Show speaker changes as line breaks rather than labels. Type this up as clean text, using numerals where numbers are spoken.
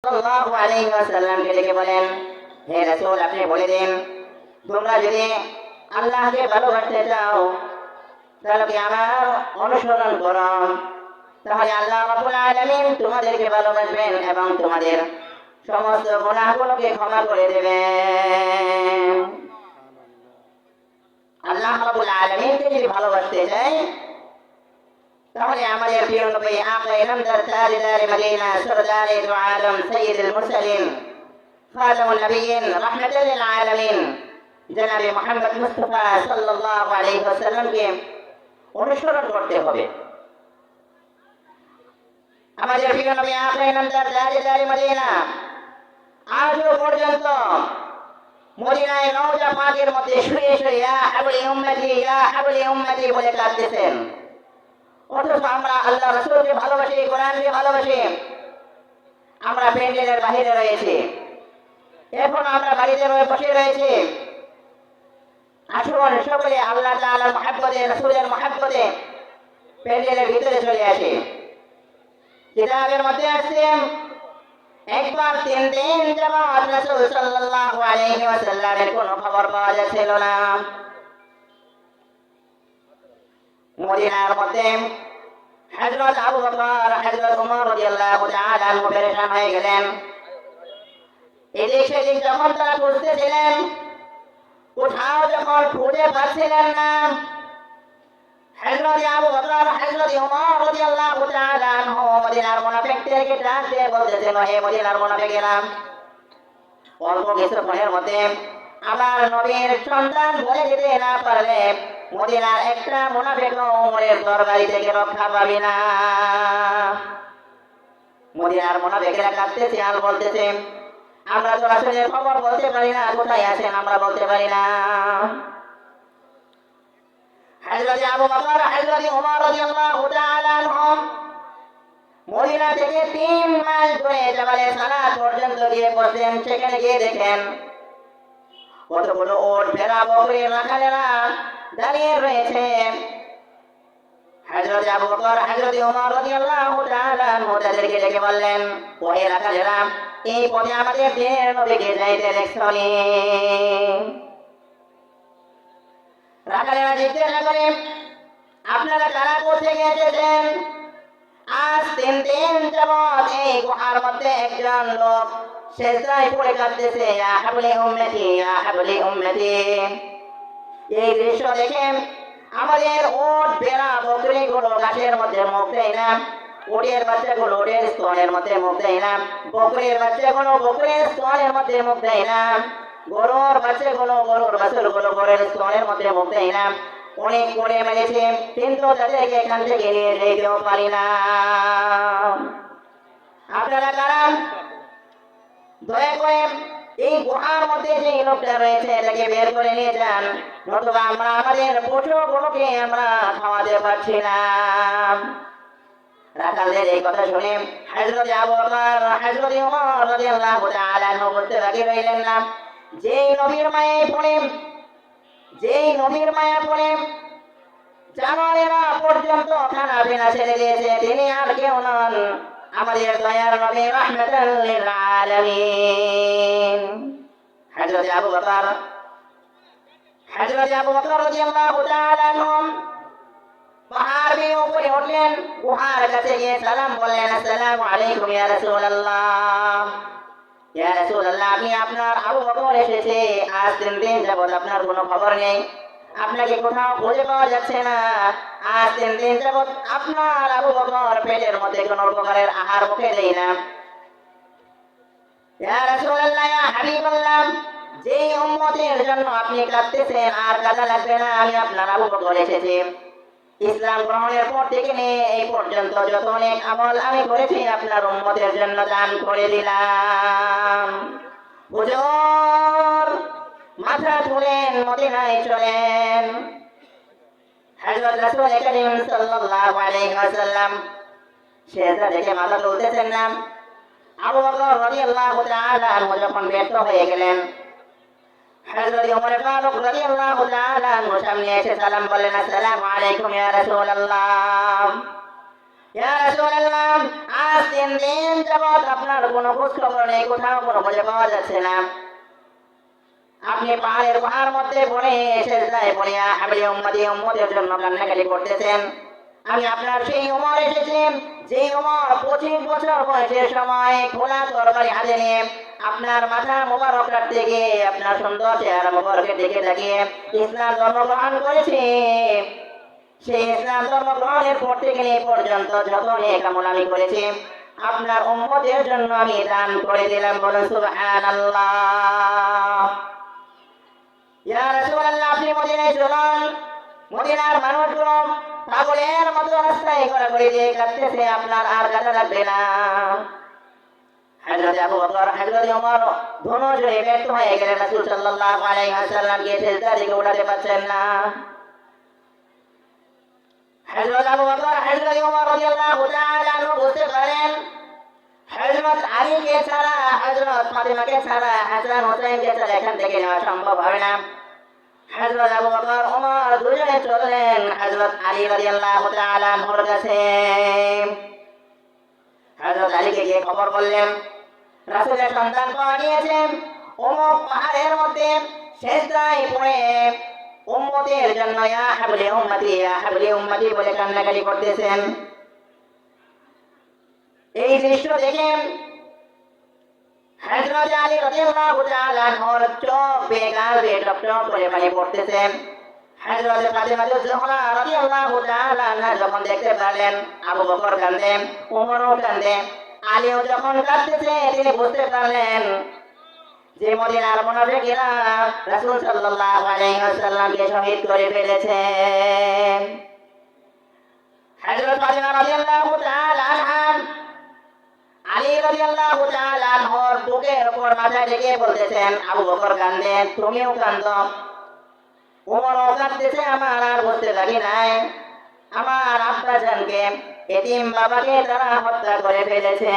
সাল্লাল্লাহু আলাইহি ওয়াসাল্লামকে ডেকে বলেন, হে রাসূল, আপনি বলে দিন, তোমরা যদি আল্লাহকে ভালোবাসতে চাও তাহলে কি আমার অনুসরণ করো, তাহলে আল্লাহ রাব্বুল আলামিন তোমাদেরকে ভালোবাসবেন এবং তোমাদের সমস্ত গুনাহগুলোকে ক্ষমা করে দেবেন। আল্লাহ রাব্বুল আলামিনকে যদি ভালোবাসতে চাই তাহলে আমাদের প্রিয় নবী আকা ইনামদার তাজদার মদিনা সরদারে দু আলম সাইয়্যিদুল মুরসালিন খাতামুন নবিয়্যিন রাহমাতাল লিল আলামিন জনাবে মুহাম্মদ মুস্তাফা সাল্লাল্লাহু আলাইহি ওয়াসাল্লামকে অনুসরণ করতে হবে। আমাদের প্রিয় নবী আকা ইনামদার তাজদার মদিনা আজও পর্যন্ত মদিনায় রওজা পাকের মধ্যে শুয়ে শুয়ে ইয়া হাবলি উম্মতি ইয়া হাবলি উম্মতি বলে কাঁদতেছেন। অথচ আমরা আল্লাহ রাসূলকে ভালোবাসি, কোরআনকে ভালোবাসি, আমরা প্যান্ডেলের বাহিরে রয়েছি, এখন আমরা বাড়িতে বসে রয়েছি। আসুন সকলে আল্লাহ তাআলার মহব্বতে, রাসূলের মহব্বতে প্যান্ডেলের ভিতরে চলে আসি। কিতাবের মধ্যে আসছে একবার 3 দিন যাবত রাসূল সাল্লাল্লাহু আলাইহি ওয়াসাল্লামের কোনো খবর পাওয়া যাচ্ছিল না। মদিনার মধ্যে হযরত আবু বকর, হযরত ওমর রাদিয়াল্লাহু তাআলা আনহু পেরেশান হয়ে গেলেন। এদিক সেদিক যখন তারা খুঁজতেছিলেন, কোথাও যখন খুঁজে পাচ্ছিলেন না, হযরত আবু বকর, হযরত ওমর রাদিয়াল্লাহু তাআলা আনহু মদিনার মুনাফিকদেরকে ডাক দিয়ে বলতেছেন, হে মদিনার মুনাফিকেরা, অল্প কিছুক্ষণের মধ্যে আমার নবীর সন্তান বলে যেতে না পারলে মদিনার একটা মুনাফিক ওমরের তরবারি থেকে রক্ষা পাবি না। মদিনার মুনাফিকেরা কাঁদতেছে আর বলতেছে, আমরা তো আসলে খবর বলতে পারি না, কোথায় আছেন আমরা বলতে পারি না। হযরত আবু বকর, হযরত ওমর রাদিয়াল্লাহু তাআলা আনহুম মদিনা থেকে 3 মাইল দূরে জাবালে সালাত পর্যন্ত গিয়ে বসেন। সেখানে গিয়ে দেখেন কতগুলো ওট, ভেড়া, বকরি, রাখালেরা দাঁড়িয়ে রয়েছে। হযরত আবু বকর, হযরত ওমর রাদিয়াল্লাহু তাআলা আনহু তাদেরকে ডেকে বললেন, ওহে রাখালেরা, এই পথে আমাদের দিনের নবীকে যাইতে দেখছনি? রাখালেরা জিজ্ঞাসা করে, আপনারা কারা কোথেকে এসেছেন? আজ 3 দিন যাবত এই গুহার মধ্যে একজন লোক সেজদায় পড়ে কাঁদতেছে, ইয়া হাবলি উম্মতি ইয়া হাবলি উম্মতি। এই দৃশ্য দেখে আমাদের ওট, ভেড়া, বকরিগুলো ঘাসের মধ্যে মুখ দেয় না, ওটের বাচ্চাগুলো ওটের স্তনের মধ্যে মুখ দেয় না, বকরির বাচ্চাগুলো বকরির স্তনের মধ্যে মুখ দেয় না, গরুর বাচ্চাগুলো গরুর বাছুরগুলো গরুর স্তনের মধ্যে মুখ দেয় না। অনেক করে মেরেছে, কিন্তু তাদেরকে এখান থেকে নিয়ে যেতেও পারি না। আপনারা কারা? দয়া করে এই গুহার মধ্যে যে লোকটা রয়েছে এটাকে বের করে নিয়ে যান, নতুবা আমরা আমাদের পশুগুলোকে আমরা খাওয়াতে পারছি না। রাখালদের এই কথা শুনে হযরত আবু বকর, হযরত ওমর রাদিয়াল্লাহু তাআলা আনহু বলতে বাকি রইলেন না, যেই নবীর মায়া পড়ে জানোয়ারেরা পর্যন্ত খানা পিনা ছেড়ে দিয়েছে, তিনি আর কেউ নন, আমাদের দয়ার নবী রাহমাতাল লিল আলামিন। হযরত আবু বকর রাদিয়াল্লাহু তাআলা আনহু পাহাড় বেয়ে উপরে উঠলেন, গুহার কাছে গিয়ে সালাম বললেন, আসসালামু আলাইকুম ইয়া রাসূলুল্লাহ। ইয়া রাসূলুল্লাহ, আপনি আপনার আবু বকর এসেছে, আজ 3 দিন যাবত আপনার কোনো খবর নেই, আপনাকে কোথাও খুঁজে পাওয়া যাচ্ছে না। আজ 3 দিন যাবত আপনার আবু বকর পেটের মধ্যে কোনো প্রকারের আহার মুখে দেয় না। ইয়া রাসূলুল্লাহ, ইয়া হাবিবাল্লাহ, যেই উম্মতের জন্য আপনি কাঁদতেছেন আর কাঁদা লাগবে না, আমি আপনার আবু বকর এসেছি। ইসলাম গ্রহণের পর থেকে নিয়ে এই পর্যন্ত যত অনেক আমল আমি করেছি আপনার উম্মতের জন্য দান করে দিলাম। হুজুর, মাথা তুলেন, মদিনায় চলেন। হযরত রাসূল করিম সাল্লাল্লাহু আলাইহি ওয়াসাল্লাম সেজদা থেকে মাথা তুলতেছেন না। আবু বকর রাদিয়াল্লাহু তাআলা আনহু যখন ব্যর্থ হয়ে গেলেন, হযরত ওমর ফারুক রাদিয়াল্লাহু তাআলা আনহু সামনে এসে সালাম বললেন, আসসালামু আলাইকুম ইয়া রাসূলুল্লাহ। ইয়া রাসূলুল্লাহ, আজ 3 দিন যাবত আপনার কোনো খোঁজ খবর নেই, কোথাও কোনো খুঁজে পাওয়া যাচ্ছে না। আপনি পাহাড়ের গুহার মধ্যে পড়ে সেজদায় পড়িয়া হাবলি উম্মতি উম্মতের জন্য কান্নাকাটি করতেছেন। আমি আপনার সেই উমর এসেছি, যে উমর 25 বছর বয়সের সময় খোলা তরবারি হাতে নিয়ে আপনার মাথা মোবারক কাটতে গিয়ে আপনার সুন্দর চেহারা মোবারকের দিকে তাকিয়ে ইসলাম ধর্ম গ্রহণ করেছি। সেই ইসলাম ধর্ম গ্রহণের পর থেকে এই পর্যন্ত যত নেক আমল আমি করেছি আপনার উম্মতের জন্য আমি দান করে দিলাম। বলুন সুবহানাল্লাহ। ইয়া রাসূলুল্লাহ, আপনি মদিনায় চলুন। মদিনার মানুষগুলো পাগলের মতো রাস্তায় ঘোরাঘুরি দিয়ে কাঁদতেছে, আপনার আর কাঁদা লাগবে না। হযরত আবু বকর, হযরত ওমর দুনো জনে ব্যর্থ হয়ে গেলেন, রাসূল সাল্লাল্লাহু আলাইহি ওয়াসাল্লামকে সিজদা থেকে উঠাতে পারছেন না। হযরত আবু বকর, হযরত ওমর রাদিয়াল্লাহু তাআলা আনহু বুঝতে পারেন হযরত আলীকে ছাড়া, হযরত ফাতিমাকে ছাড়া, হাসান হুসাইনকে ছাড়া এখান থেকে নেওয়া সম্ভব হবে না। হযরত আবু বকর ওমর দুজনে চললেন হযরত আলী রাদিয়াল্লাহু তাআলা আনহুর কাছে। হযরত আলীকে গিয়ে খবর বললেন, রাসূলের সন্তান পাওয়া গিয়েছে, অমুক পাহাড়ের মধ্যে সেজদায় পড়ে উম্মতের জন্য ইয়া হাবলি উম্মতি ইয়া হাবলি উম্মতি বলে কান্নাকাটি করতেছেন। এই দৃশ্য দেখে হযরত আলী রাদিয়াল্লাহু তাআলা আনহুর চোখ বেয়ে গাল বেয়ে টপ টপ করে পানি পড়তেছে। হযরত ফাতিমা জোহরা রাদিয়াল্লাহু তাআলা আনহা যখন দেখতে পারলেন আবু বকর কাঁদে, ওমরও কাঁদে, আলীও যখন কাঁদতেছে, তিনি বুঝতে পারলেন যে মদিনার মুনাফিকরা রাসূল সাল্লাল্লাহু আলাইহি ওয়াসাল্লামকে শহীদ করে ফেলেছে। হযরত ফাতিমা রাদিয়াল্লাহু তাআলা আনহা আলী রাদিয়াল্লাহু তাআলা আনহুর বুকের উপর মাথা রেখে বলতেছেন, আবু বকর কাঁদে, তুমিও কাঁদো, ওমরও কাঁদতেছে, আমার আর বুঝতে লাগি নাই, আমার আব্বাজানকে, এতিম বাবাকে তারা হত্যা করে ফেলেছে।